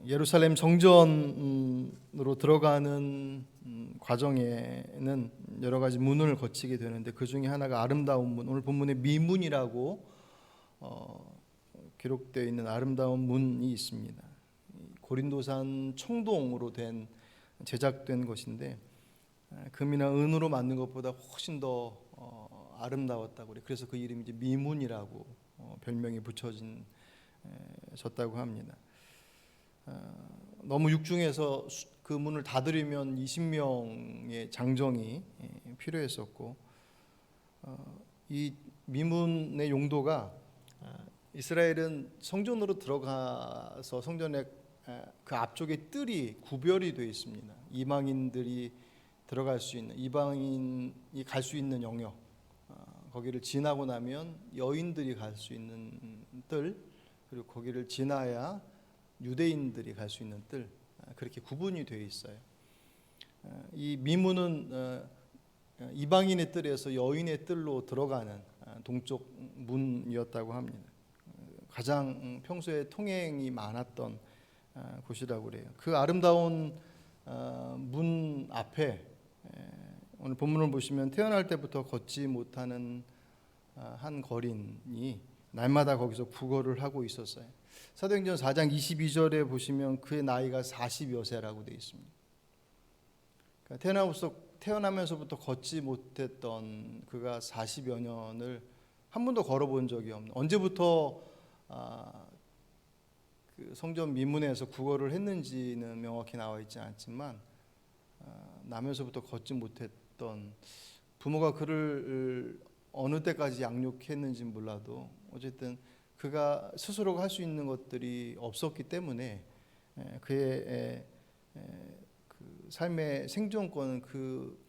예루살렘 성전으로 들어가는 과정에는 여러 가지 문을 거치게 되는데 그 중에 하나가 아름다운 문, 오늘 본문에 미문이라고 기록되어 있는 아름다운 문이 있습니다. 고린도산 청동으로 제작된 것인데 금이나 은으로 만든 것보다 훨씬 더 아름다웠다고 그래요. 그래서 그 이름이 이제 미문이라고 별명이 붙여졌다고 합니다. 너무 육중해서 그 문을 닫으려면 20명의 장정이 필요했었고, 이 미문의 용도가 이스라엘은 성전으로 들어가서 성전의 그 앞쪽에 뜰이 구별이 되어 있습니다. 이방인들이 들어갈 수 있는, 이방인이 갈 수 있는 영역, 거기를 지나고 나면 여인들이 갈 수 있는 뜰, 그리고 거기를 지나야 유대인들이 갈 수 있는 뜰, 그렇게 구분이 되어 있어요. 이 미문은 이방인의 뜰에서 여인의 뜰로 들어가는 동쪽 문이었다고 합니다. 가장 평소에 통행이 많았던 곳이라고 그래요. 그 아름다운 문 앞에 오늘 본문을 보시면 태어날 때부터 걷지 못하는 한 거린이 날마다 거기서 구걸을 하고 있었어요. 사도행전 4장 22절에 보시면 그의 나이가 40여 세라고 되어 있습니다. 그러니까 태어나면서부터 걷지 못했던 그가 40여 년을 한 번도 걸어본 적이 없는, 언제부터 그 성전 미문에서 구걸을 했는지는 명확히 나와 있지 않지만 나면서부터 걷지 못했던, 부모가 그를 어느 때까지 양육했는지는 몰라도 어쨌든 그가 스스로가 할 수 있는 것들이 없었기 때문에 그의 그 삶의 생존권은 그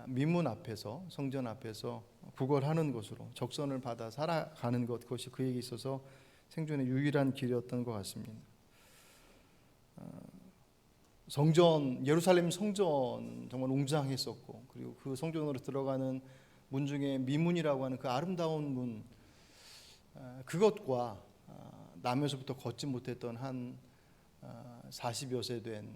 미문 앞에서, 성전 앞에서 구걸하는 것으로 적선을 받아 살아가는 것, 그것이 그에게 있어서 생존의 유일한 길이었던 것 같습니다. 성전, 예루살렘 성전 정말 웅장했었고, 그리고 그 성전으로 들어가는 문 중에 미문이라고 하는 그 아름다운 문, 그것과 나면서부터 걷지 못했던 한 40여 세 된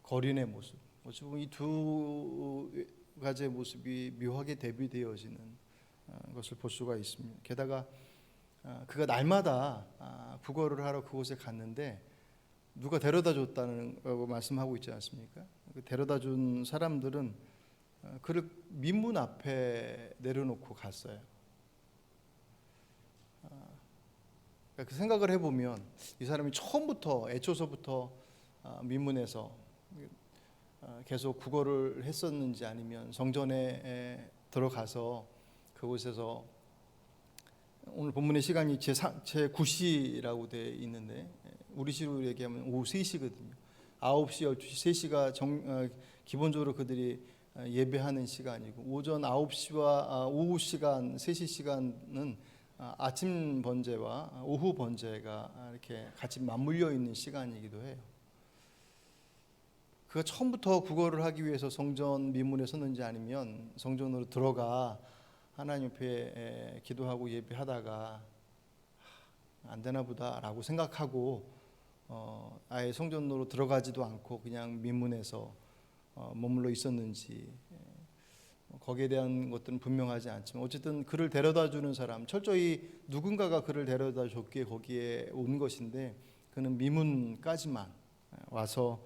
거린의 모습, 어찌 보면 이 두 가지의 모습이 묘하게 대비되어지는 것을 볼 수가 있습니다. 게다가 그가 날마다 구걸을 하러 그곳에 갔는데 누가 데려다 줬다는 거 말씀하고 있지 않습니까? 그 데려다 준 사람들은 그를 민문 앞에 내려놓고 갔어요. 그 생각을 해보면 이 사람이 처음부터, 애초서부터 민문에서 계속 구걸을 했었는지, 아니면 성전에 들어가서 그곳에서, 오늘 본문의 시간이 제9시라고 되어 있는데 우리 시로 얘기하면 오후 3시거든요. 9시, 12시, 3시가 기본적으로 그들이 예배하는 시간이고, 오전 9시와 오후 시간, 3시 시간은 아침 번제와 오후 번제가 이렇게 같이 맞물려 있는 시간이기도 해요. 그가 처음부터 구걸을 하기 위해서 성전 미문에 섰는지, 아니면 성전으로 들어가 하나님 앞에 기도하고 예배하다가 안 되나 보다라고 생각하고 아예 성전으로 들어가지도 않고 그냥 민문에서 머물러 있었는지, 거기에 대한 것들은 분명하지 않지만 어쨌든 그를 데려다 주는 사람, 철저히 누군가가 그를 데려다 줬기에 거기에 온 것인데, 그는 미문까지만 와서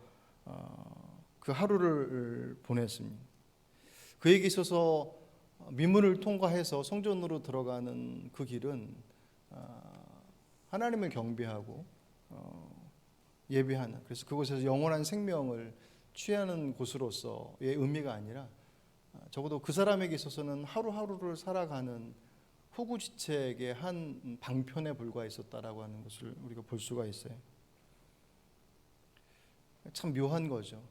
그 하루를 보냈습니다. 그에게 있어서 미문을 통과해서 성전으로 들어가는 그 길은 하나님을 경배하고 예배하는, 그래서 그곳에서 영원한 생명을 취하는 곳으로서의 의미가 아니라 적어도 그 사람에게 있어서는 하루하루를 살아가는 후구지책의 한 방편에 불과했었다라고 하는 것을 우리가 볼 수가 있어요. 참 묘한 거죠.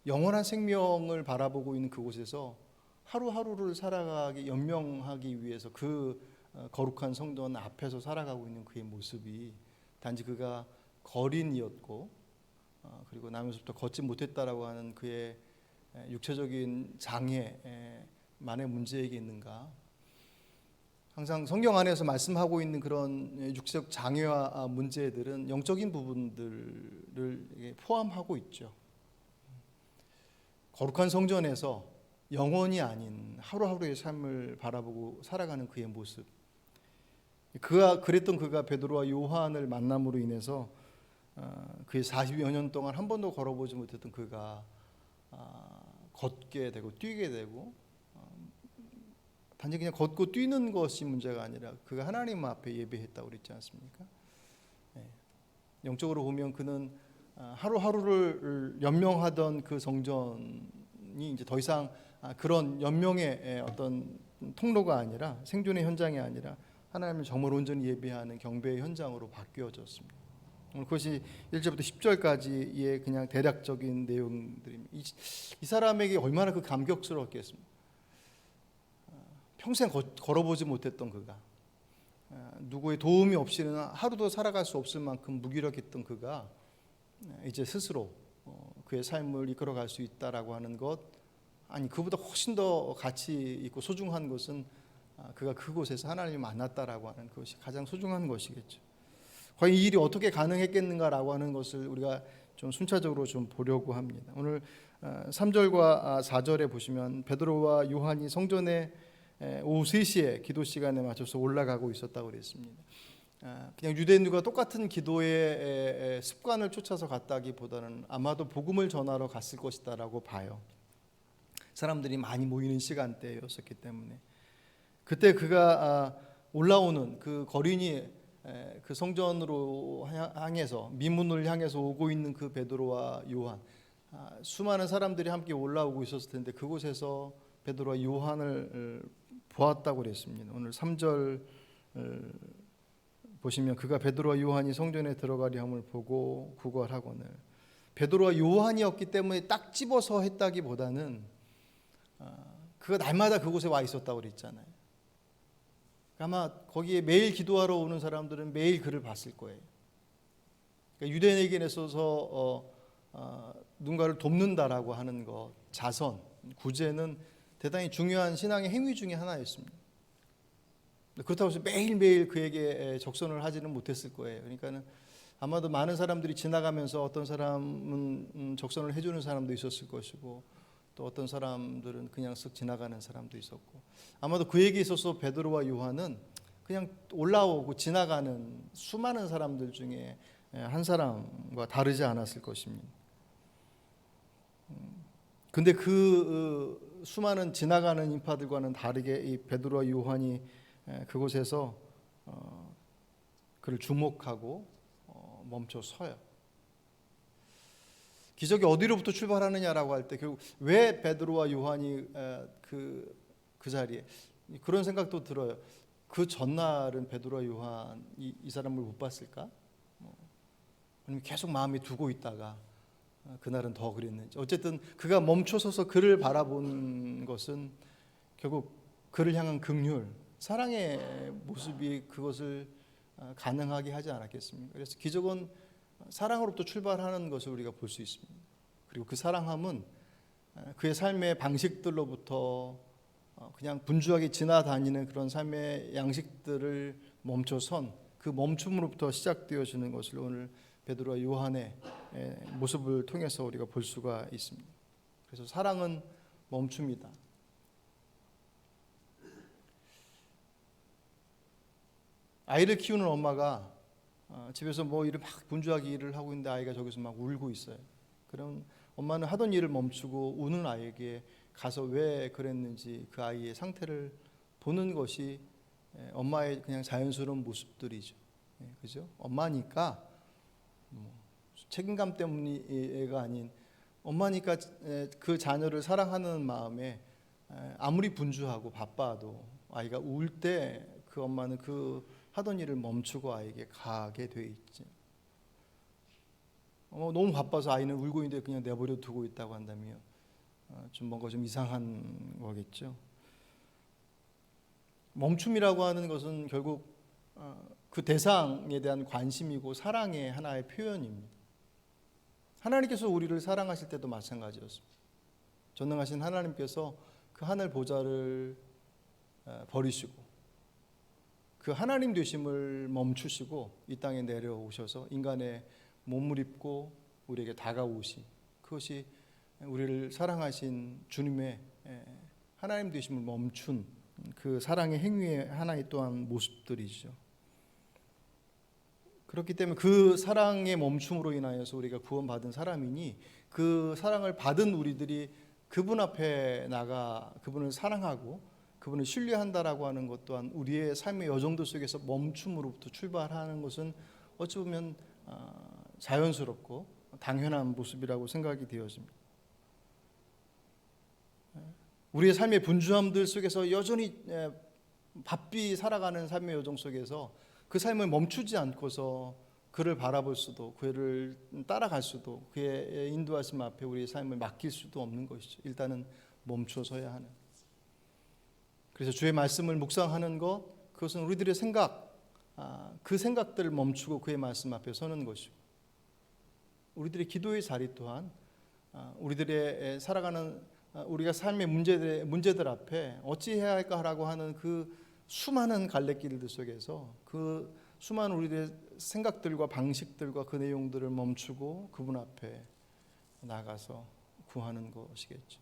영원한 생명을 바라보고 있는 그곳에서 하루하루를 살아가기, 연명하기 위해서 그 거룩한 성전 앞에서 살아가고 있는 그의 모습이, 단지 그가 거린이었고 그리고 나면서부터 걷지 못했다라고 하는 그의 육체적인 장애만의 문제이겠는가, 항상 성경 안에서 말씀하고 있는 그런 육적 장애와 문제들은 영적인 부분들을 포함하고 있죠. 거룩한 성전에서 영원이 아닌 하루하루의 삶을 바라보고 살아가는 그의 모습. 그가 베드로와 요한을 만남으로 인해서 그의 40여 년 동안 한 번도 걸어보지 못했던 그가 걷게 되고 뛰게 되고, 단지 그냥 걷고 뛰는 것이 문제가 아니라 그가 하나님 앞에 예배했다고 그랬지 않습니까? 영적으로 보면 그는 하루하루를 연명하던 그 성전이 이제 더 이상 그런 연명의 어떤 통로가 아니라, 생존의 현장이 아니라 하나님을 정말 온전히 예배하는 경배의 현장으로 바뀌어졌습니다. 그것이 1절부터 10절까지의 그냥 대략적인 내용들입니다. 이 사람에게 얼마나 그 감격스러웠겠습니까? 평생 걸어보지 못했던 그가, 누구의 도움이 없이는 하루도 살아갈 수 없을 만큼 무기력했던 그가 이제 스스로 그의 삶을 이끌어갈 수 있다라고 하는 것, 아니 그보다 훨씬 더 가치 있고 소중한 것은 그가 그곳에서 하나님을 만났다라고 하는 것이 가장 소중한 것이겠죠. 과연 이 일이 어떻게 가능했겠는가라고 하는 것을 우리가 좀 순차적으로 좀 보려고 합니다. 오늘 3절과 4절에 보시면 베드로와 요한이 성전에 오후 3시에 기도 시간에 맞춰서 올라가고 있었다고 그랬습니다. 그냥 유대인들과 똑같은 기도의 습관을 쫓아서 갔다기보다는 아마도 복음을 전하러 갔을 것이다라고 봐요. 사람들이 많이 모이는 시간대였었기 때문에. 그때 그가 올라오는 그 거린이 그 성전으로 향해서, 미문을 향해서 오고 있는 그 베드로와 요한, 수많은 사람들이 함께 올라오고 있었을 텐데 그곳에서 베드로와 요한을 보았다고 그랬습니다. 오늘 3절 보시면 그가 베드로와 요한이 성전에 들어가려 함을 보고 구걸하거늘. 베드로와 요한이었기 때문에 딱 집어서 했다기보다는 그가 날마다 그곳에 와 있었다고 그랬잖아요. 아마 거기에 매일 기도하러 오는 사람들은 매일 그를 봤을 거예요. 그러니까 유대인에게 있어서 누군가를 돕는다라고 하는 것, 자선, 구제는 대단히 중요한 신앙의 행위 중에 하나였습니다. 그렇다고 해서 매일매일 그에게 적선을 하지는 못했을 거예요. 그러니까는 아마도 많은 사람들이 지나가면서 어떤 사람은 적선을 해주는 사람도 있었을 것이고, 또 어떤 사람들은 그냥 쓱 지나가는 사람도 있었고, 아마도 그에게 있어서 베드로와 요한은 그냥 올라오고 지나가는 수많은 사람들 중에 한 사람과 다르지 않았을 것입니다. 근데 그 수많은 지나가는 인파들과는 다르게 이 베드로와 요한이 그곳에서 그를 주목하고 멈춰 서요. 기적이 어디로부터 출발하느냐라고 할 때 결국 왜 베드로와 요한이 그 자리에, 그런 생각도 들어요. 그 전날은 베드로와 요한 이 사람을 못 봤을까? 아니면 계속 마음에 두고 있다가 그날은 더 그랬는지. 어쨌든 그가 멈춰서서 그를 바라본 것은 결국 그를 향한 긍휼, 사랑의 모습이 그것을 가능하게 하지 않았겠습니까? 그래서 기적은 사랑으로부터 출발하는 것을 우리가 볼 수 있습니다. 그리고 그 사랑함은 그의 삶의 방식들로부터 그냥 분주하게 지나다니는 그런 삶의 양식들을 멈춰선 그 멈춤으로부터 시작되어지는 것을 오늘 베드로와 요한의 모습을 통해서 우리가 볼 수가 있습니다. 그래서 사랑은 멈춥니다. 아이를 키우는 엄마가 집에서 뭐 일을 막 분주하게 일을 하고 있는데 아이가 저기서 막 울고 있어요. 그럼 엄마는 하던 일을 멈추고 우는 아이에게 가서 왜 그랬는지 그 아이의 상태를 보는 것이 엄마의 그냥 자연스러운 모습들이죠. 그죠? 엄마니까 책임감 때문이가 아닌, 엄마니까 그 자녀를 사랑하는 마음에 아무리 분주하고 바빠도 아이가 울 때 그 엄마는 그 하던 일을 멈추고 아이에게 가게 돼 있지. 너무 바빠서 아이는 울고 있는데 그냥 내버려 두고 있다고 한다면 좀 뭔가 좀 이상한 거겠죠. 멈춤이라고 하는 것은 결국 그 대상에 대한 관심이고 사랑의 하나의 표현입니다. 하나님께서 우리를 사랑하실 때도 마찬가지였습니다. 전능하신 하나님께서 그 하늘 보좌를 버리시고 그 하나님 되심을 멈추시고 이 땅에 내려오셔서 인간의 몸을 입고 우리에게 다가오신, 그것이 우리를 사랑하신 주님의 하나님 되심을 멈춘 그 사랑의 행위의 하나의 또한 모습들이죠. 그렇기 때문에 그 사랑의 멈춤으로 인하여서 우리가 구원받은 사람이니, 그 사랑을 받은 우리들이 그분 앞에 나가 그분을 사랑하고 그분을 신뢰한다라고 하는 것 또한 우리의 삶의 여정도 속에서 멈춤으로부터 출발하는 것은 어찌 보면 자연스럽고 당연한 모습이라고 생각이 되어집니다. 우리의 삶의 분주함들 속에서 여전히 바삐 살아가는 삶의 여정 속에서 그 삶을 멈추지 않고서 그를 바라볼 수도, 그를 따라갈 수도, 그의 인도하심 앞에 우리의 삶을 맡길 수도 없는 것이죠. 일단은 멈춰서야 하는. 그래서 주의 말씀을 묵상하는 것, 그것은 우리들의 생각, 그 생각들을 멈추고 그의 말씀 앞에 서는 것이고, 우리들의 기도의 자리 또한 우리들의 살아가는 우리가 삶의 문제들 앞에 어찌해야 할까라고 하는 그 수많은 갈래길들 속에서 그 수많은 우리들의 생각들과 방식들과 그 내용들을 멈추고 그분 앞에 나가서 구하는 것이겠죠.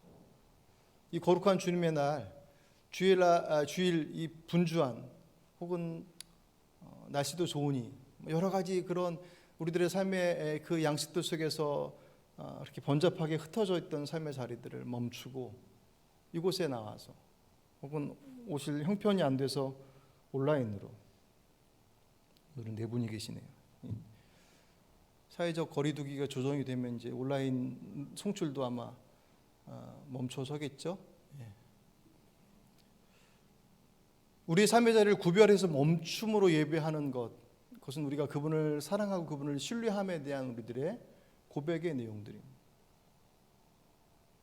이 거룩한 주님의 날, 주일 이 분주한 혹은 날씨도 좋으니 여러 가지 그런 우리들의 삶의 그 양식들 속에서 이렇게 번잡하게 흩어져 있던 삶의 자리들을 멈추고 이곳에 나와서, 혹은 오실 형편이 안 돼서 온라인으로, 오늘은 네 분이 계시네요. 사회적 거리두기가 조정이 되면 이제 온라인 송출도 아마 멈춰서겠죠. 우리의 삶의 자리를 구별해서 멈춤으로 예배하는 것, 그것은 우리가 그분을 사랑하고 그분을 신뢰함에 대한 우리들의 고백의 내용들입니다.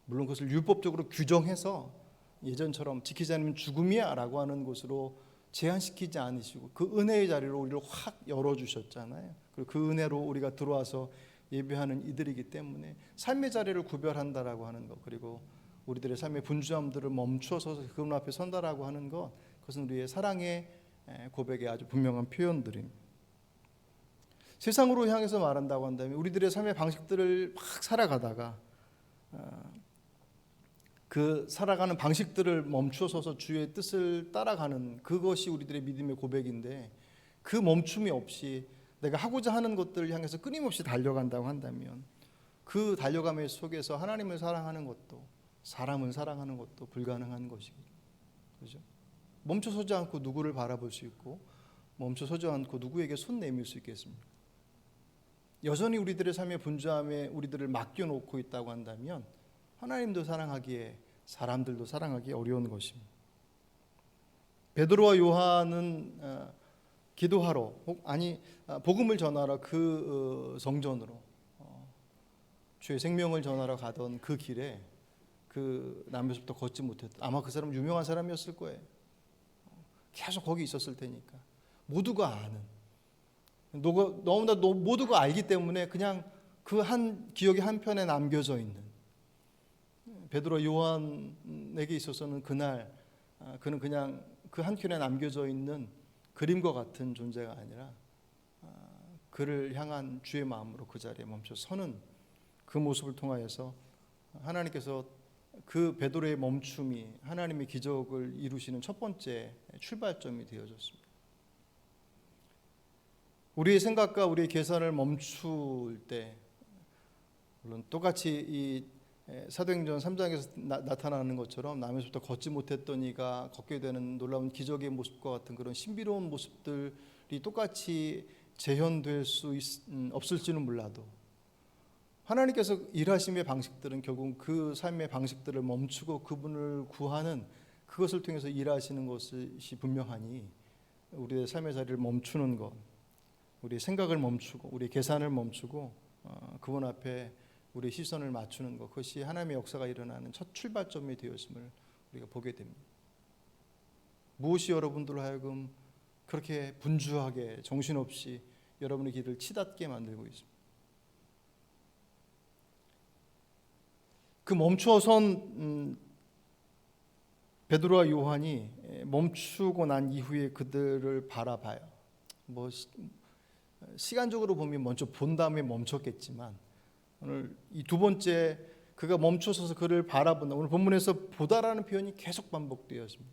물론 그것을 율법적으로 규정해서 예전처럼 지키지 않으면 죽음이야 라고 하는 것으로 제한시키지 않으시고 그 은혜의 자리로 우리를 확 열어주셨잖아요. 그리고 그 은혜로 우리가 들어와서 예배하는 이들이기 때문에 삶의 자리를 구별한다라고 하는 것, 그리고 우리들의 삶의 분주함들을 멈춰서 그분 앞에 선다라고 하는 것, 그것은 우리의 사랑의 고백의 아주 분명한 표현들입니다. 세상으로 향해서 말한다고 한다면 우리들의 삶의 방식들을 막 살아가다가 그 살아가는 방식들을 멈춰서서 주의 뜻을 따라가는 그것이 우리들의 믿음의 고백인데, 그 멈춤이 없이 내가 하고자 하는 것들을 향해서 끊임없이 달려간다고 한다면 그 달려감의 속에서 하나님을 사랑하는 것도 사람을 사랑하는 것도 불가능한 것이거든요. 그렇죠? 멈춰서지 않고 누구를 바라볼 수 있고 멈춰서지 않고 누구에게 손 내밀 수 있겠습니까? 여전히 우리들의 삶의 분주함에 우리들을 맡겨놓고 있다고 한다면 하나님도 사랑하기에 사람들도 사랑하기 어려운 것입니다. 베드로와 요한은 기도하러 복음을 전하러 그 성전으로 주의 생명을 전하러 가던 그 길에 그 남에서부터 걷지 못했다. 아마 그 사람은 유명한 사람이었을 거예요. 계속 거기 있었을 테니까 모두가 아는, 너무나 모두가 알기 때문에 그냥 그 한 기억의 한편에 남겨져 있는 베드로 요한에게 있어서는 그날 그는 그냥 그 한켠에 남겨져 있는 그림과 같은 존재가 아니라 그를 향한 주의 마음으로 그 자리에 멈춰 서는 그 모습을 통하여서 하나님께서 그 베드로의 멈춤이 하나님의 기적을 이루시는 첫 번째 출발점이 되어졌습니다. 우리의 생각과 우리의 계산을 멈출 때, 물론 똑같이 이 사도행전 3장에서 나타나는 것처럼 남에서부터 걷지 못했던 이가 걷게 되는 놀라운 기적의 모습과 같은 그런 신비로운 모습들이 똑같이 재현될 수 없을지는 몰라도 하나님께서 일하심의 방식들은 결국 그 삶의 방식들을 멈추고 그분을 구하는 그것을 통해서 일하시는 것이 분명하니 우리의 삶의 자리를 멈추는 것, 우리의 생각을 멈추고 우리의 계산을 멈추고 그분 앞에 우리의 시선을 맞추는 것, 그것이 하나님의 역사가 일어나는 첫 출발점이 되었음을 우리가 보게 됩니다. 무엇이 여러분들로 하여금 그렇게 분주하게 정신없이 여러분의 길을 치닫게 만들고 있습니다. 그 멈춰선 베드로와 요한이 멈추고 난 이후에 그들을 바라봐요. 시간적으로 보면 먼저 본 다음에 멈췄겠지만 오늘 이 두 번째 그가 멈춰서서 그를 바라본다. 오늘 본문에서 보다라는 표현이 계속 반복되었습니다.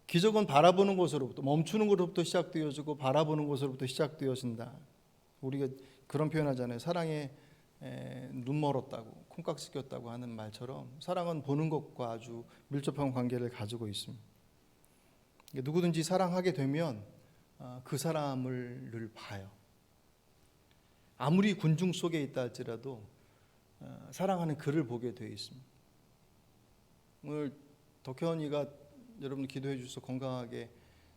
기적은 바라보는 것으로부터, 멈추는 것으로부터 시작되어지고 바라보는 것으로부터 시작되어진다. 우리가 그런 표현하잖아요. 사랑에 눈 멀었다고, 콩깍 씻겼다고 하는 말처럼 사랑은 보는 것과 아주 밀접한 관계를 가지고 있습니다. 누구든지 사랑하게 되면 그 사람을 늘 봐요. 아무리 군중 속에 있다 할지라도 사랑하는 그를 보게 되어 있습니다. 오늘 덕현이가 여러분 기도해 주셔서 건강하게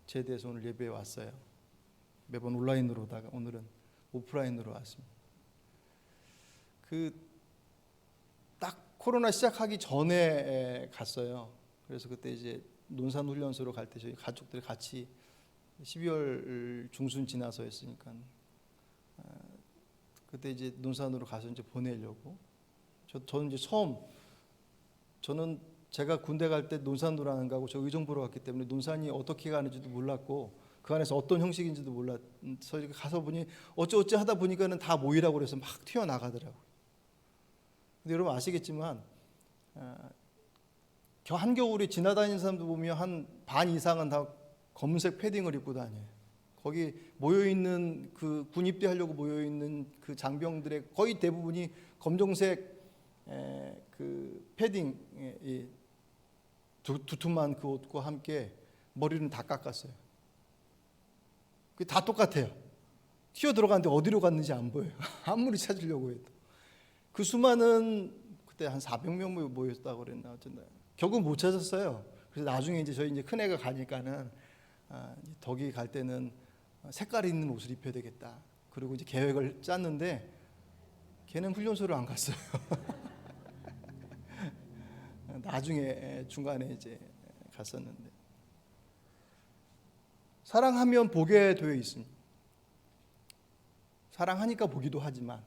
제대해서 오늘 예배에 왔어요. 매번 온라인으로다가 오늘은 오프라인으로 왔습니다. 딱 코로나 시작하기 전에 갔어요. 그래서 그때 이제 논산훈련소로 갈 때 저희 가족들 같이 12월 중순 지나서 했으니까 그때 이제 논산으로 가서 이제 보내려고. 저는 이제 저는 제가 군대 갈 때 논산으로 안 가고 저 의정부로 갔기 때문에 논산이 어떻게 가는지도 몰랐고 그 안에서 어떤 형식인지도 몰라서 가서 보니 어찌 하다 보니까는 다 모이라고 그래서 막 튀어나가더라고요. 근데 여러분 아시겠지만 한겨울에 지나다니는 사람들 보면 한 반 이상은 다 검은색 패딩을 입고 다녀요. 거기 모여있는 그 군입대 하려고 모여있는 그 장병들의 거의 대부분이 검정색 그 패딩 두툼한 그 옷과 함께 머리는 다 깎았어요. 그게 다 똑같아요. 튀어 들어갔는데 어디로 갔는지 안 보여요. 아무리 찾으려고 해도. 그 수많은 그때 한 400명 모였다고 그랬나 어쩐다. 결국 못 찾았어요. 그래서 나중에 이제 저희 이제 큰 애가 가니까는 덕이 갈 때는 색깔 있는 옷을 입혀야 되겠다. 그리고 이제 계획을 짰는데 걔는 훈련소를 안 갔어요. 나중에 중간에 이제 갔었는데 사랑하면 보게 되어 있습니다. 사랑하니까 보기도 하지만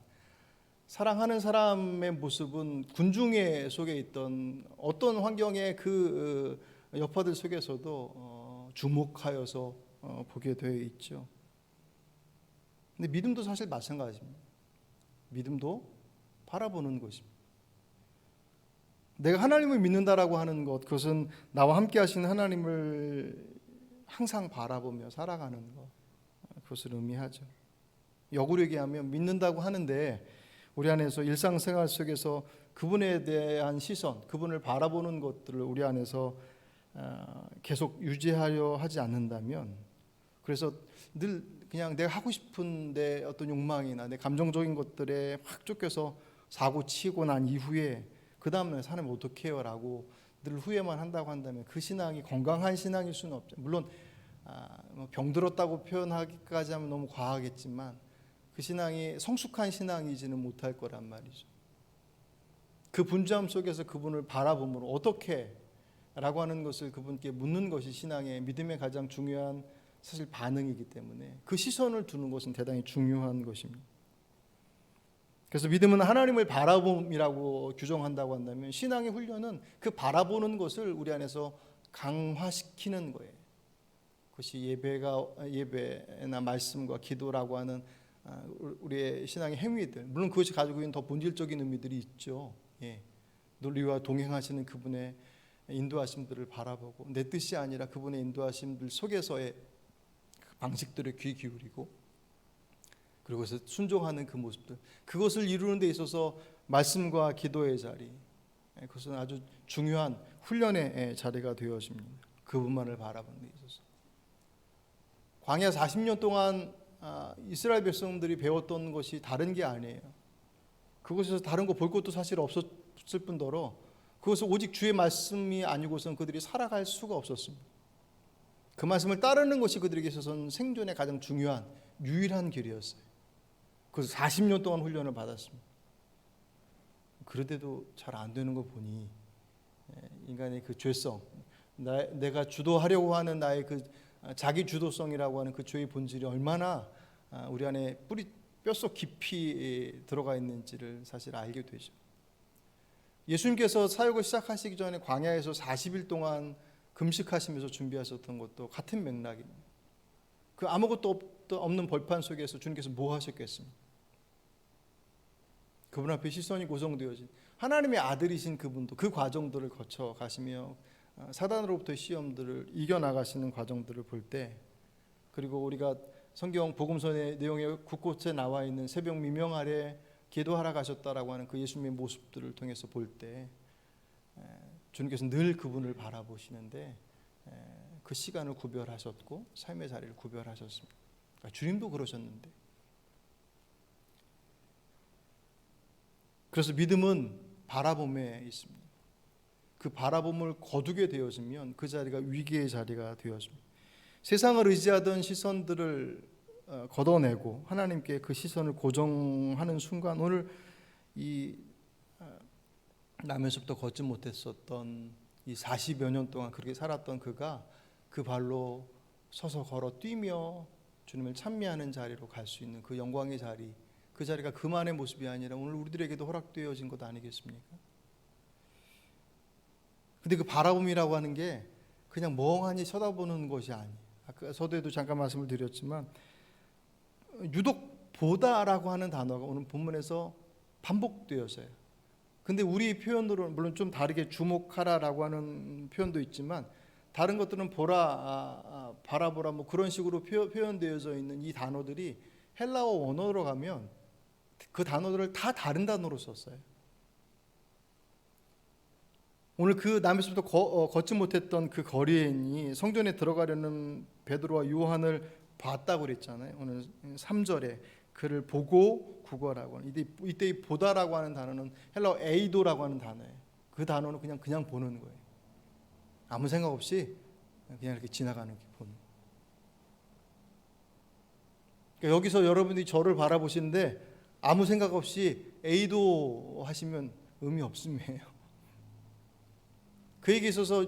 사랑하는 사람의 모습은 군중에 속에 있던 어떤 환경의 그 여파들 속에서도 주목하여서 보게 되어 있죠. 근데 믿음도 사실 마찬가지입니다. 믿음도 바라보는 것입니다. 내가 하나님을 믿는다라고 하는 것, 그것은 나와 함께 하시는 하나님을 항상 바라보며 살아가는 것, 그것을 의미하죠. 역으로 얘기하면 믿는다고 하는데 우리 안에서 일상생활 속에서 그분에 대한 시선, 그분을 바라보는 것들을 우리 안에서 계속 유지하려 하지 않는다면, 그래서 늘 그냥 내가 하고 싶은 내 어떤 욕망이나 내 감정적인 것들에 확 쫓겨서 사고 치고 난 이후에 그 다음날 하나님 어떻게 해요? 라고 늘 후회만 한다고 한다면 그 신앙이 건강한 신앙일 수는 없죠. 물론 병들었다고 표현하기까지 하면 너무 과하겠지만 그 신앙이 성숙한 신앙이지는 못할 거란 말이죠. 그 분주함 속에서 그분을 바라봄으로 어떻게 라고 하는 것을 그분께 묻는 것이 신앙의 믿음의 가장 중요한 사실 반응이기 때문에 그 시선을 두는 것은 대단히 중요한 것입니다. 그래서 믿음은 하나님을 바라봄이라고 규정한다고 한다면 신앙의 훈련은 그 바라보는 것을 우리 안에서 강화시키는 거예요. 그것이 예배나 말씀과 기도라고 하는 우리의 신앙의 행위들, 물론 그것이 가지고 있는 더 본질적인 의미들이 있죠. 우리와 동행하시는 그분의 인도하심들을 바라보고 내 뜻이 아니라 그분의 인도하심들 속에서의 방식들을 귀 기울이고 그리고 그것을 순종하는 그 모습들, 그것을 이루는 데 있어서 말씀과 기도의 자리, 그것은 아주 중요한 훈련의 자리가 되어집니다. 그분만을 바라보는 데 있어서 광야 40년 동안 이스라엘 백성들이 배웠던 것이 다른 게 아니에요. 그것에서 다른 거 볼 것도 사실 없었을 뿐더러 그것은 오직 주의 말씀이 아니고선 그들이 살아갈 수가 없었습니다. 그 말씀을 따르는 것이 그들에게 있어서는 생존의 가장 중요한 유일한 길이었어요. 그래서 40년 동안 훈련을 받았습니다. 그런데도 잘 안 되는 거 보니 인간의 그 죄성, 내가 주도하려고 하는 나의 그 자기 주도성이라고 하는 그 죄의 본질이 얼마나 우리 안에 뼈속 깊이 들어가 있는지를 사실 알게 되죠. 예수님께서 사역을 시작하시기 전에 광야에서 40일 동안 금식하시면서 준비하셨던 것도 같은 맥락입니다. 그 아무것도 없는 벌판 속에서 주님께서 뭐 하셨겠습니까? 그분 앞에 시선이 고정되어진 하나님의 아들이신 그분도 그 과정들을 거쳐 가시며 사단으로부터의 시험들을 이겨나가시는 과정들을 볼 때, 그리고 우리가 성경 복음서의 내용에 곳곳에 나와 있는 새벽 미명 아래 기도하러 가셨다라고 하는 그 예수님의 모습들을 통해서 볼 때 주님께서 늘 그분을 바라보시는데 그 시간을 구별하셨고 삶의 자리를 구별하셨습니다. 그러니까 주님도 그러셨는데, 그래서 믿음은 바라봄에 있습니다. 그 바라봄을 거두게 되어지면 그 자리가 위기의 자리가 되어집니다. 세상을 의지하던 시선들을 걷어내고 하나님께 그 시선을 고정하는 순간, 오늘 이 남에서부터 걷지 못했었던 이 40여 년 동안 그렇게 살았던 그가 그 발로 서서 걸어 뛰며 주님을 찬미하는 자리로 갈 수 있는 그 영광의 자리, 그 자리가 그만의 모습이 아니라 오늘 우리들에게도 허락되어진 것 아니겠습니까? 근데 그 바라봄이라고 하는 게 그냥 멍하니 쳐다보는 것이 아니에요. 아까 서두에도 잠깐 말씀을 드렸지만 유독 보다라고 하는 단어가 오늘 본문에서 반복되어서요. 근데 우리 표현으로는 물론 좀 다르게 주목하라라고 하는 표현도 있지만 다른 것들은 보라, 바라보라 뭐 그런 식으로 표현되어져 있는 이 단어들이 헬라어 원어로 가면 그 단어들을 다 다른 단어로 썼어요. 오늘 그 남에서부터 걷지 못했던 그 거리인이 성전에 들어가려는 베드로와 요한을 봤다고 그랬잖아요. 오늘 3절에 그를 보고 구걸하고, 이때 이 보다라고 하는 단어는 헬라어 에이도라고 하는 단어예요. 그 단어는 그냥 보는 거예요. 아무 생각 없이 그냥 이렇게 지나가는 게 보는. 그러니까 여기서 여러분들이 저를 바라보시는데 아무 생각 없이 에이도 하시면 의미 없음이에요. 그에게 있어서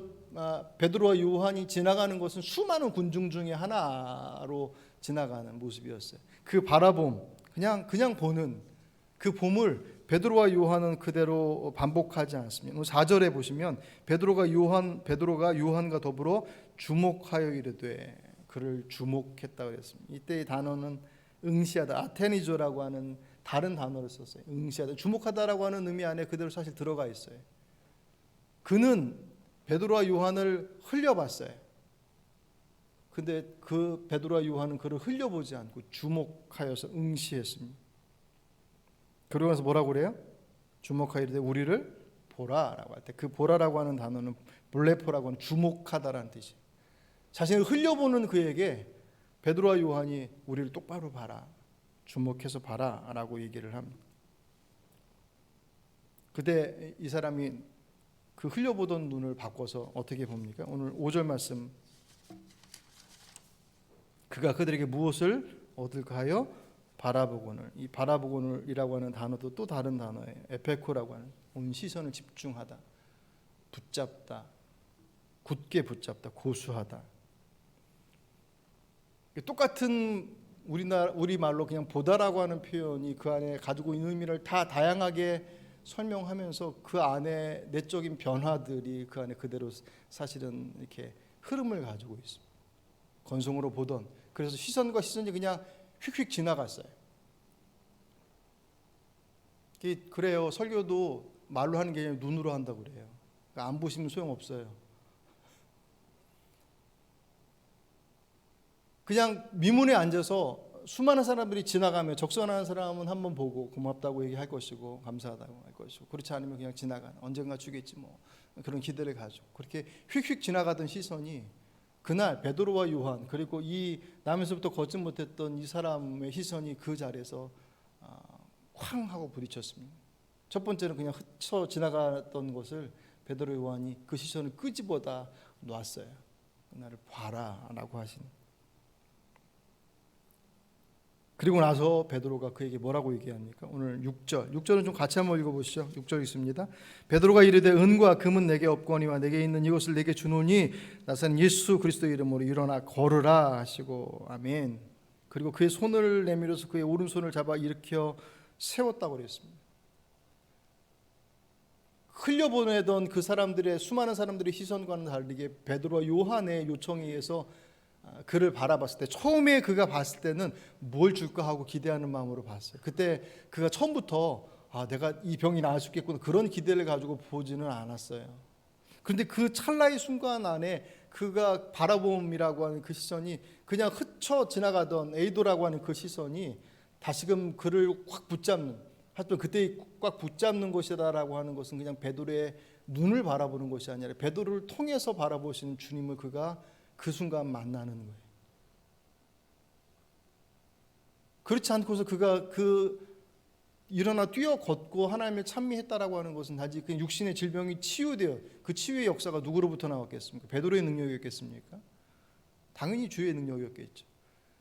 베드로와 요한이 지나가는 것은 수많은 군중 중에 하나로 지나가는 모습이었어요. 그 바라봄, 그냥 보는 그 봄을 베드로와 요한은 그대로 반복하지 않습니다. 4절에 보시면 베드로가 요한과 더불어 주목하여 이르되, 그를 주목했다 그랬습니다. 이때의 단어는 응시하다, 아테니조라고 하는 다른 단어를 썼어요. 응시하다, 주목하다라고 하는 의미 안에 그대로 사실 들어가 있어요. 그는 베드로와 요한을 흘려봤어요. 근데 그 베드로와 요한은 그를 흘려보지 않고 주목하여서 응시했습니다. 그러고 나서 뭐라고 그래요? 주목하여 이르되 우리를 보라라고 할 때 그 보라라고 하는 단어는 블레포라고 하는 주목하다라는 뜻이에요. 자신을 흘려보는 그에게 베드로와 요한이 우리를 똑바로 봐라, 주목해서 봐라라고 얘기를 합니다. 그때 이 사람이 그 흘려보던 눈을 바꿔서 어떻게 봅니까? 오늘 5절 말씀, 그가 그들에게 무엇을 얻을까 하여 바라보고는, 이 바라보고는이라고 하는 단어도 또 다른 단어예요. 에페코라고 하는, 온 시선을 집중하다, 붙잡다, 굳게 붙잡다, 고수하다. 똑같은 우리말로 그냥 보다라고 하는 표현이 그 안에 가지고 있는 의미를 다 다양하게 설명하면서 그 안에 내적인 변화들이 그 안에 그대로 사실은 이렇게 흐름을 가지고 있습니다. 건성으로 보던, 그래서 시선과 시선이 그냥 휙휙 지나갔어요. 그래요. 설교도 말로 하는 게 아니라 눈으로 한다고 그래요. 그러니까 안 보시면 소용없어요. 그냥 미문에 앉아서 수많은 사람들이 지나가면 적선하는 사람은 한번 보고 고맙다고 얘기할 것이고 감사하다고 할 것이고, 그렇지 않으면 그냥 지나가는, 언젠가 주겠지 뭐 그런 기대를 가지고 그렇게 휙휙 지나가던 시선이 그날 베드로와 요한, 그리고 이 남에서부터 걷지 못했던 이 사람의 시선이 그 자리에서 쾅 하고 부딪혔습니다. 첫 번째는 그냥 흩쳐 지나갔던 것을 베드로 요한이 그 시선을 끄집어다 놨어요. 나를 봐라라고 하신. 그리고 나서 베드로가 그에게 뭐라고 얘기합니까? 오늘 6절은 좀 같이 한번 읽어보시죠. 6절 있습니다. 베드로가 이르되 은과 금은 내게 없거니와 내게 있는 이것을 내게 주노니 나사는 예수 그리스도의 이름으로 일어나 걸으라 하시고, 아멘. 그리고 그의 손을 내밀어서 그의 오른손을 잡아 일으켜 세웠다고 그랬습니다. 흘려보내던 그 사람들의 수많은 사람들의 시선과는 다르게 베드로와 요한의 요청에 의해서 그를 바라봤을 때, 처음에 그가 봤을 때는 뭘 줄까 하고 기대하는 마음으로 봤어요. 그때 그가 처음부터 내가 이 병이 나을 수 있겠구나 그런 기대를 가지고 보지는 않았어요. 그런데 그 찰나의 순간 안에 그가 바라봄이라고 하는 그 시선이, 그냥 스쳐 지나가던 에이도라고 하는 그 시선이 다시금 그를 확 붙잡는, 하여튼 그때 꽉 붙잡는 것이다라고 하는 것은 그냥 베드로의 눈을 바라보는 것이 아니라 베드로를 통해서 바라보시는 주님을 그가 그 순간 만나는 거예요. 그렇지 않고서 그가 일어나 뛰어 걷고 하나님을 찬미했다라고 하는 것은 단지 그 육신의 질병이 치유되어, 그 치유의 역사가 누구로부터 나왔겠습니까? 베드로의 능력이었겠습니까? 당연히 주의 능력이었겠죠.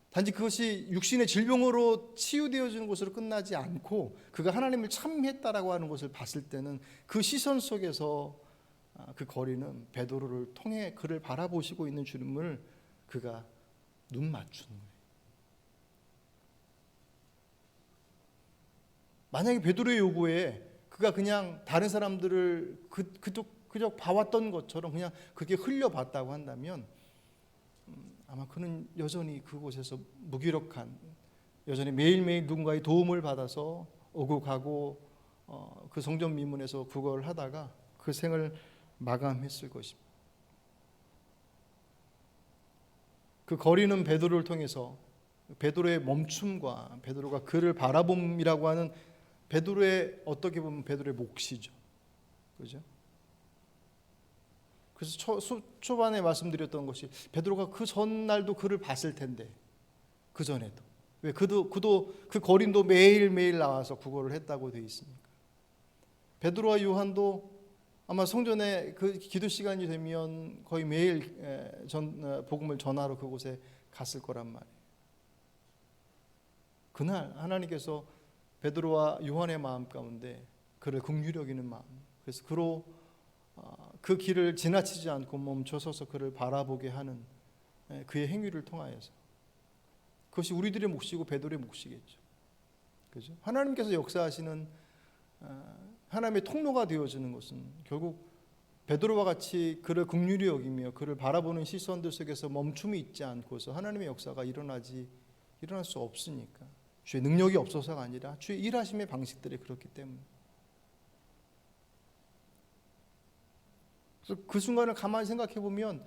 단지 그것이 육신의 질병으로 치유되어지는 것으로 끝나지 않고 그가 하나님을 찬미했다라고 하는 것을 봤을 때는 그 시선 속에서 그 거리는 베드로를 통해 그를 바라보시고 있는 주님을 그가 눈 맞추는 거예요. 만약에 베드로의 요구에 그가 그냥 다른 사람들을 그저 봐왔던 것처럼 그냥 그게 흘려봤다고 한다면 아마 그는 여전히 그곳에서 무기력한, 여전히 매일매일 누군가의 도움을 받아서 오고 가고 그 성전 미문에서 구걸을 하다가 그 생을 마감했을 것입니다. 그 거리는 베드로를 통해서 베드로의 멈춤과 베드로가 그를 바라봄이라고 하는 베드로의, 어떻게 보면 베드로의 몫이죠. 그죠? 그래서 초반에 말씀드렸던 것이 베드로가 그 전날도 그를 봤을 텐데, 그 전에도 왜 그도 그 거린도 매일매일 나와서 구걸을 했다고 되어 있습니까? 베드로와 요한도 아마 성전에 그 기도 시간이 되면 거의 매일 복음을 전하러 그곳에 갔을 거란 말이에요. 그날 하나님께서 베드로와 요한의 마음 가운데 그를 긍휼히 여기는 마음, 그래서 그 길을 지나치지 않고 멈춰서서 그를 바라보게 하는 그의 행위를 통하여서, 그것이 우리들의 몫이고 베드로의 몫이겠죠. 그죠? 하나님께서 역사하시는 하나님의 통로가 되어지는 것은 결국 베드로와 같이 그를 긍휼히 여기며 그를 바라보는 시선들 속에서 멈춤이 있지 않고서 하나님의 역사가 일어날 수 없으니까. 주의 능력이 없어서가 아니라 주의 일하심의 방식들이 그렇기 때문에. 그래서 그 순간을 가만히 생각해 보면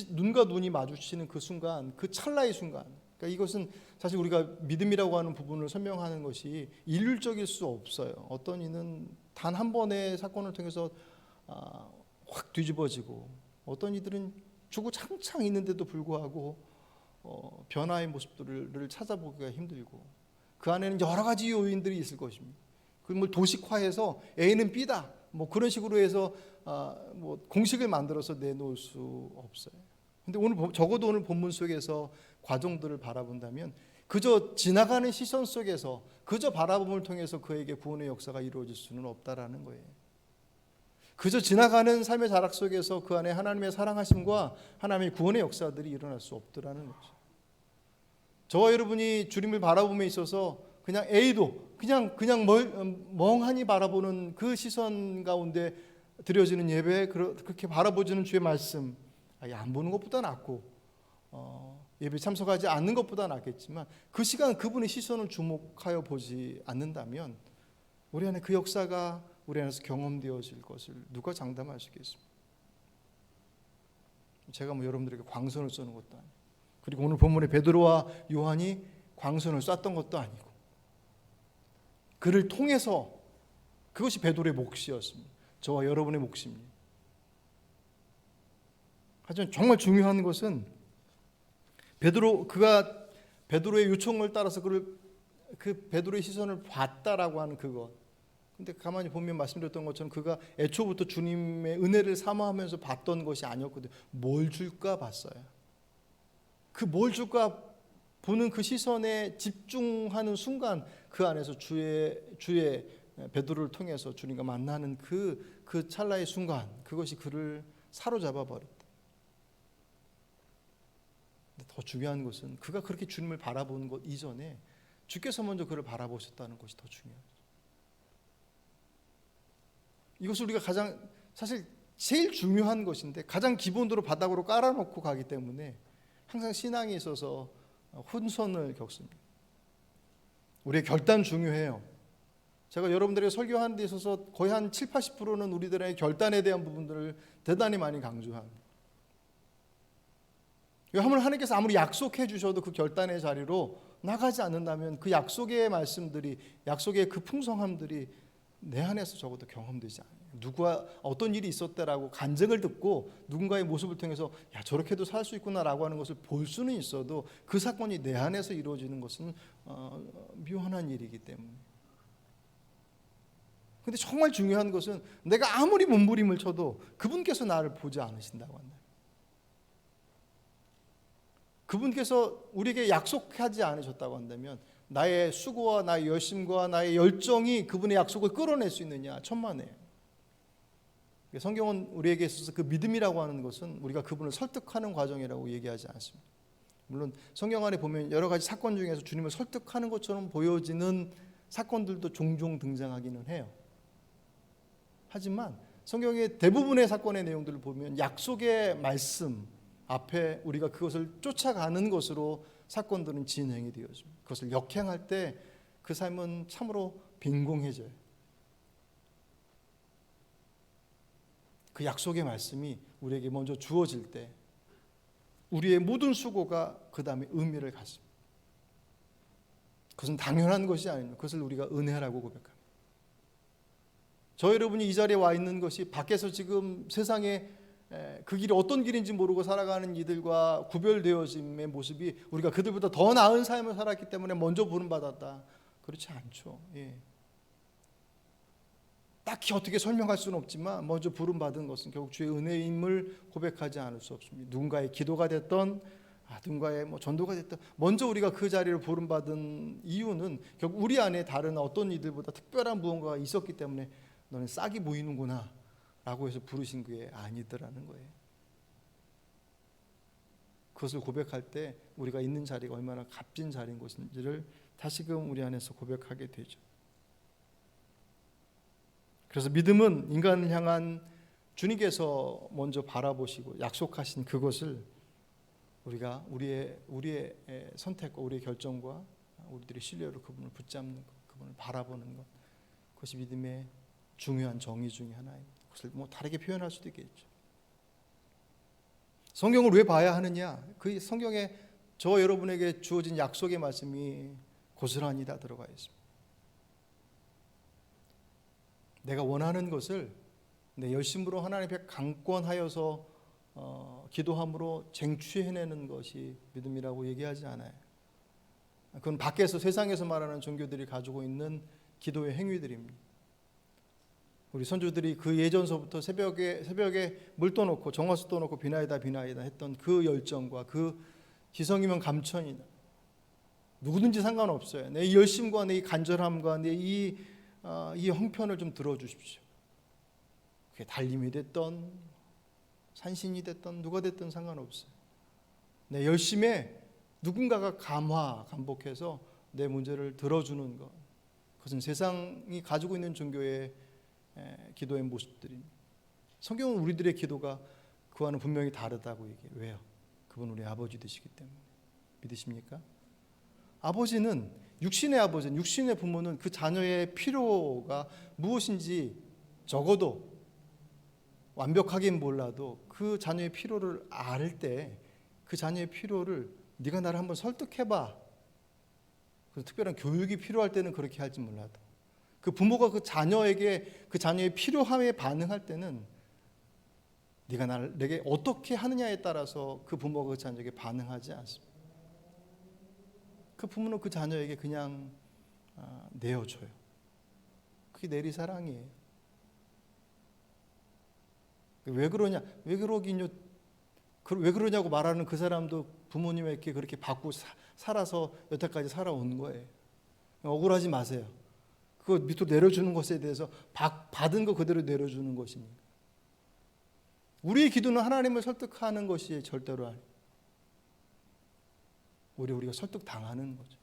눈과 눈이 마주치는 그 순간, 그 찰나의 순간, 그러니까 이것은 사실 우리가 믿음이라고 하는 부분을 설명하는 것이 일률적일 수 없어요. 어떤 이는 단 한 번의 사건을 통해서 확 뒤집어지고, 어떤 이들은 주구장창 있는데도 불구하고 변화의 모습들을 찾아보기가 힘들고, 그 안에는 여러 가지 요인들이 있을 것입니다. 그걸 도식화해서 A는 B다 그런 식으로 해서 공식을 만들어서 내놓을 수 없어요. 근데 적어도 오늘 본문 속에서 과정들을 바라본다면 그저 지나가는 시선 속에서 그저 바라봄을 통해서 그에게 구원의 역사가 이루어질 수는 없다라는 거예요. 그저 지나가는 삶의 자락 속에서 그 안에 하나님의 사랑하심과 하나님의 구원의 역사들이 일어날 수 없더라는 거죠. 저와 여러분이 주님을 바라봄에 있어서 그냥 A도 그냥 멍하니 바라보는 그 시선 가운데 드려지는 예배, 그렇게 바라보지는 주의 말씀, 안 보는 것보다 낫고 예배 참석하지 않는 것보다 낫겠지만, 그 시간 그분의 시선을 주목하여 보지 않는다면 우리 안에 그 역사가 우리 안에서 경험되어질 것을 누가 장담하시겠습니까? 제가 여러분들에게 광선을 쏘는 것도 아니고, 그리고 오늘 본문에 베드로와 요한이 광선을 쐈던 것도 아니고, 그를 통해서, 그것이 베드로의 몫이었습니다. 저와 여러분의 몫입니다. 하지만 정말 중요한 것은 그가 베드로의 요청을 따라서 그 베드로의 시선을 봤다라고 하는 그것. 근데 가만히 보면 말씀드렸던 것처럼 그가 애초부터 주님의 은혜를 사모하면서 봤던 것이 아니었거든요. 뭘 줄까 봤어요. 그 뭘 줄까 보는 그 시선에 집중하는 순간, 그 안에서 주의 베드로를 통해서 주님과 만나는 그 찰나의 순간, 그것이 그를 사로잡아 버렸다. 더 중요한 것은 그가 그렇게 주님을 바라보는 것 이전에 주께서 먼저 그를 바라보셨다는 것이 더 중요해요. 이것을 우리가 가장 사실 제일 중요한 것인데 가장 기본으로 바닥으로 깔아놓고 가기 때문에 항상 신앙에 있어서 혼선을 겪습니다. 우리의 결단 중요해요. 제가 여러분들에게 설교하는 데 있어서 거의 한 7, 80%는 우리들의 결단에 대한 부분들을 대단히 많이 강조합니다. 하나님께서 아무리 약속해 주셔도 그 결단의 자리로 나가지 않는다면 그 약속의 말씀들이, 약속의 그 풍성함들이 내 안에서 적어도 경험되지 않아요. 누가 어떤 일이 있었다라고 간증을 듣고 누군가의 모습을 통해서 야, 저렇게도 살 수 있구나라고 하는 것을 볼 수는 있어도 그 사건이 내 안에서 이루어지는 것은 미완한 일이기 때문에. 근데 정말 중요한 것은 내가 아무리 몸부림을 쳐도 그분께서 나를 보지 않으신다고 한다. 그분께서 우리에게 약속하지 않으셨다고 한다면 나의 수고와 나의 열심과 나의 열정이 그분의 약속을 끌어낼 수 있느냐, 천만에요. 성경은 우리에게 있어서 그 믿음이라고 하는 것은 우리가 그분을 설득하는 과정이라고 얘기하지 않습니다. 물론 성경 안에 보면 여러 가지 사건 중에서 주님을 설득하는 것처럼 보여지는 사건들도 종종 등장하기는 해요. 하지만 성경의 대부분의 사건의 내용들을 보면 약속의 말씀 앞에 우리가 그것을 쫓아가는 것으로 사건들은 진행이 되어집니다. 그것을 역행할 때 그 삶은 참으로 빈공해져요. 그 약속의 말씀이 우리에게 먼저 주어질 때 우리의 모든 수고가 그 다음에 의미를 갖습니다. 그것은 당연한 것이 아닙니다. 그것을 우리가 은혜라고 고백합니다. 저 여러분이 이 자리에 와 있는 것이 밖에서 지금 세상에 그 길이 어떤 길인지 모르고 살아가는 이들과 구별되어짐의 모습이 우리가 그들보다 더 나은 삶을 살았기 때문에 먼저 부름받았다. 그렇지 않죠. 예. 딱히 어떻게 설명할 수는 없지만 먼저 부름받은 것은 결국 주의 은혜임을 고백하지 않을 수 없습니다. 누군가의 기도가 됐던 누군가의 전도가 됐던 먼저 우리가 그 자리를 부름받은 이유는 결국 우리 안에 다른 어떤 이들보다 특별한 무언가가 있었기 때문에 너는 싹이 보이는구나 라고 해서 부르신 게 아니더라는 거예요. 그것을 고백할 때 우리가 있는 자리가 얼마나 값진 자리인 것인지를 다시금 우리 안에서 고백하게 되죠. 그래서 믿음은 인간을 향한 주님께서 먼저 바라보시고 약속하신 그것을 우리가 우리의 선택과 우리의 결정과 우리들의 신뢰로 그분을 붙잡는 것, 그분을 바라보는 것, 그것이 믿음의 중요한 정의 중에 하나입니다. 그것을 다르게 표현할 수도 있겠죠. 성경을 왜 봐야 하느냐? 그 성경에 저 여러분에게 주어진 약속의 말씀이 고스란히 다 들어가 있습니다. 내가 원하는 것을 내 열심으로 하나님 앞에 강권하여서 기도함으로 쟁취해내는 것이 믿음이라고 얘기하지 않아요. 그건 밖에서 세상에서 말하는 종교들이 가지고 있는 기도의 행위들입니다. 우리 선조들이 그 예전서부터 새벽에 물 떠놓고 정화수 떠놓고 비나이다 했던 그 열정과 그 기성이면 감천이다. 누구든지 상관없어요. 내 열심과 내 간절함과 내 이 형편을 좀 들어주십시오. 그게 달림이 됐던 산신이 됐던 누가 됐든 상관없어요. 내 열심에 누군가가 감복해서 내 문제를 들어주는 것, 그것은 세상이 가지고 있는 종교의 기도의 모습들입니다. 성경은 우리들의 기도가 그와는 분명히 다르다고 얘기해요. 왜요? 그분 우리 아버지 되시기 때문에. 믿으십니까? 아버지는 육신의 아버지는 육신의 부모는 그 자녀의 필요가 무엇인지 적어도 완벽하긴 몰라도 그 자녀의 필요를 알 때 그 자녀의 필요를 네가 나를 한번 설득해봐. 그래서 특별한 교육이 필요할 때는 그렇게 할지 몰라도 그 부모가 그 자녀에게 그 자녀의 필요함에 반응할 때는 네가 내게 어떻게 하느냐에 따라서 그 부모가 그 자녀에게 반응하지 않습니다. 그 부모는 그 자녀에게 그냥 내어줘요. 그게 내리사랑이에요. 왜 그러냐고 말하는 그 사람도 부모님에게 그렇게 받고 살아서 여태까지 살아온 거예요. 억울하지 마세요. 그거 밑으로 내려주는 것에 대해서 받은 거 그대로 내려주는 것입니다. 우리의 기도는 하나님을 설득하는 것이 절대로 아니에요. 우리가 설득당하는 거죠.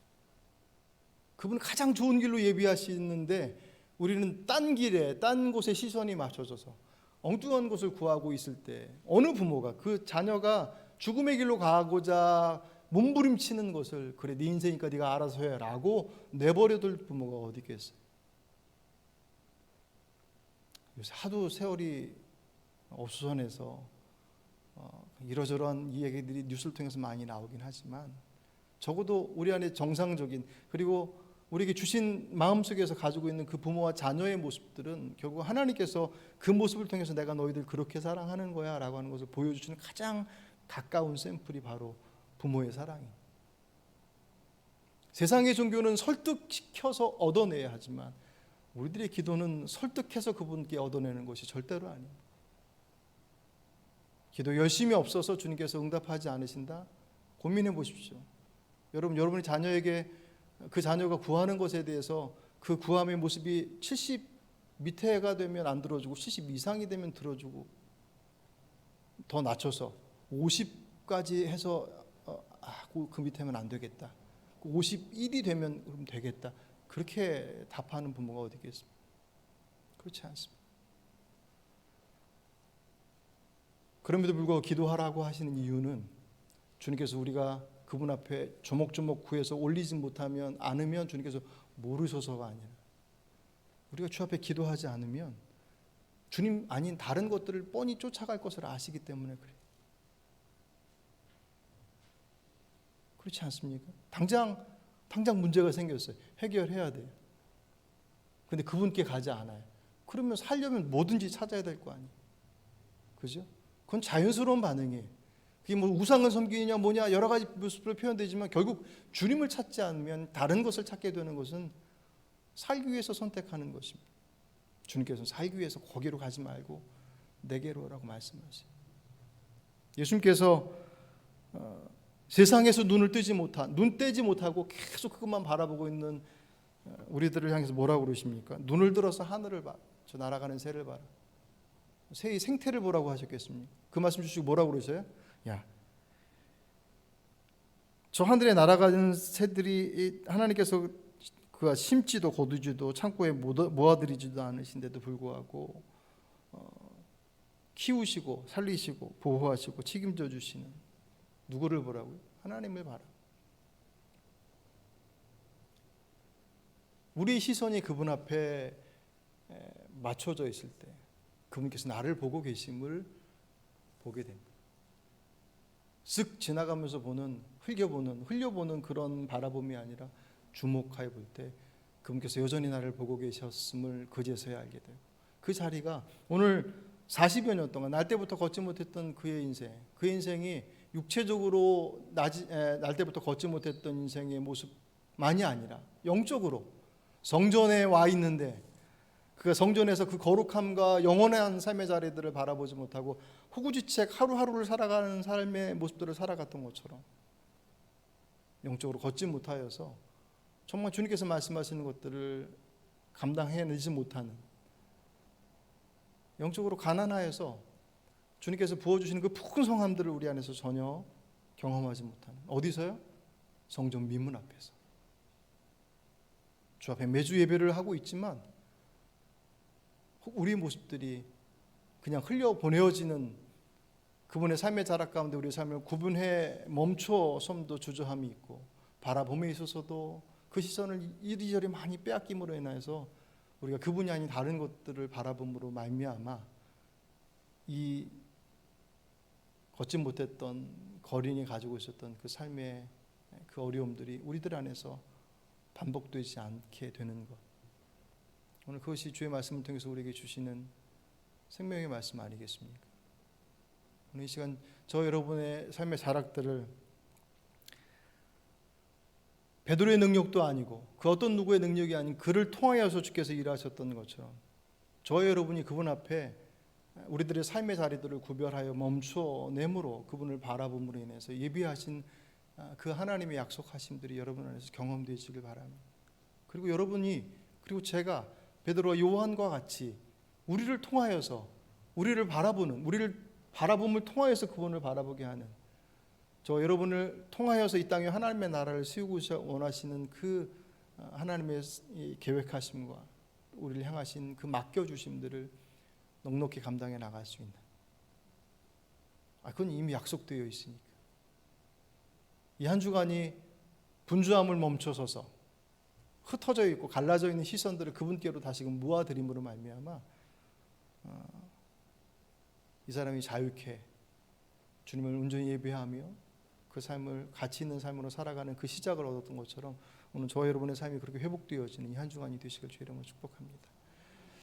그분은 가장 좋은 길로 예비하시는데 우리는 딴 길에 딴 곳에 시선이 맞춰져서 엉뚱한 곳을 구하고 있을 때 어느 부모가 그 자녀가 죽음의 길로 가고자 몸부림치는 것을 그래 네 인생이니까 네가 알아서 해라고 내버려둘 부모가 어디 있겠어요. 요새 하도 세월이 어수선해서 이러저러한 이 얘기들이 뉴스를 통해서 많이 나오긴 하지만 적어도 우리 안에 정상적인 그리고 우리에게 주신 마음속에서 가지고 있는 그 부모와 자녀의 모습들은 결국 하나님께서 그 모습을 통해서 내가 너희들 그렇게 사랑하는 거야 라고 하는 것을 보여주시는 가장 가까운 샘플이 바로 부모의 사랑입니다. 세상의 종교는 설득시켜서 얻어내야 하지만 우리들의 기도는 설득해서 그분께 얻어내는 것이 절대로 아닙니다. 기도 열심이 없어서 주님께서 응답하지 않으신다? 고민해 보십시오. 여러분의 자녀에게 그 자녀가 구하는 것에 대해서 그 구함의 모습이 70 밑에가 되면 안 들어주고 70 이상이 되면 들어주고 더 낮춰서 50까지 해서 그 밑에면 안 되겠다. 51이 되면 그럼 되겠다. 그렇게 답하는 부모가 어디 있겠습니까? 그렇지 않습니다. 그럼에도 불구하고 기도하라고 하시는 이유는 주님께서 우리가 그분 앞에 조목조목 구해서 올리지 못하면 않으면 주님께서 모르셔서가 아니라 우리가 주 앞에 기도하지 않으면 주님 아닌 다른 것들을 뻔히 쫓아갈 것을 아시기 때문에 그래요. 그렇지 않습니까? 당장 문제가 생겼어요. 해결해야 돼요. 근데 그분께 가지 않아요. 그러면 살려면 뭐든지 찾아야 될 거 아니에요. 그죠? 그건 자연스러운 반응이에요. 그게 뭐 우상을 섬기느냐 뭐냐 여러 가지 모습으로 표현되지만 결국 주님을 찾지 않으면 다른 것을 찾게 되는 것은 살기 위해서 선택하는 것입니다. 주님께서는 살기 위해서 거기로 가지 말고 내게로 오라고 말씀하세요. 예수님께서 세상에서 눈 떼지 못하고 계속 그것만 바라보고 있는 우리들을 향해서 뭐라고 그러십니까? 눈을 들어서 하늘을 봐. 저 날아가는 새를 봐라. 새의 생태를 보라고 하셨겠습니까? 그 말씀 주시고 뭐라고 그러세요? 야, 저 하늘에 날아가는 새들이 하나님께서 그가 심지도 거두지도 창고에 모아들이지도 않으신데도 불구하고 키우시고 살리시고 보호하시고 책임져 주시는 누구를 보라고요? 하나님을 봐라. 우리 시선이 그분 앞에 맞춰져 있을 때 그분께서 나를 보고 계심을 보게 됩니다. 쓱 지나가면서 흘려보는 그런 바라봄이 아니라 주목하여 볼 때 그분께서 여전히 나를 보고 계셨음을 그제서야 알게 돼요. 그 자리가 오늘 40여 년 동안 날 때부터 걷지 못했던 그의 인생이 육체적으로 날 때부터 걷지 못했던 인생의 모습만이 아니라 영적으로 성전에 와 있는데 그 성전에서 그 거룩함과 영원한 삶의 자리들을 바라보지 못하고 후구지책 하루하루를 살아가는 삶의 모습들을 살아갔던 것처럼 영적으로 걷지 못하여서 정말 주님께서 말씀하시는 것들을 감당해내지 못하는 영적으로 가난하여서 주님께서 부어주시는 그 풍성함들을 우리 안에서 전혀 경험하지 못하는 어디서요? 성전 미문 앞에서 주 앞에 매주 예배를 하고 있지만 우리 모습들이 그냥 흘려보내어지는 그분의 삶의 자락 가운데 우리의 삶을 구분해 멈춰 섬도 주저함이 있고 바라봄에 있어서도 그 시선을 이리저리 많이 빼앗김으로 인해서 우리가 그분이 아닌 다른 것들을 바라봄으로 말미암아 이 걷지 못했던 거린이 가지고 있었던 그 삶의 그 어려움들이 우리들 안에서 반복되지 않게 되는 것. 오늘 그것이 주의 말씀을 통해서 우리에게 주시는 생명의 말씀 아니겠습니까? 오늘 이 시간 저 여러분의 삶의 자락들을 베드로의 능력도 아니고 그 어떤 누구의 능력이 아닌 그를 통하여서 주께서 일하셨던 것처럼 저 여러분이 그분 앞에 우리들의 삶의 자리들을 구별하여 멈춰내므로 그분을 바라봄으로 인해서 예비하신 그 하나님의 약속하심들이 여러분 안에서 경험되시길 바랍니다. 그리고 여러분이 그리고 제가 베드로와 요한과 같이 우리를 통하여서 우리를 바라봄을 통하여서 그분을 바라보게 하는 저 여러분을 통하여서 이 땅에 하나님의 나라를 세우고 원하시는 그 하나님의 계획하심과 우리를 향하신 그 맡겨주심들을 넉넉히 감당해 나갈 수 있는, 그건 이미 약속되어 있으니까. 이 한 주간이 분주함을 멈춰서서 흩어져 있고 갈라져 있는 시선들을 그분께로 다시금 모아드림으로 말미암아 이 사람이 자유케 주님을 온전히 예배하며 그 삶을 가치 있는 삶으로 살아가는 그 시작을 얻었던 것처럼 오늘 저와 여러분의 삶이 그렇게 회복되어지는 이 한 주간이 되시길 주의 이름으로 축복합니다.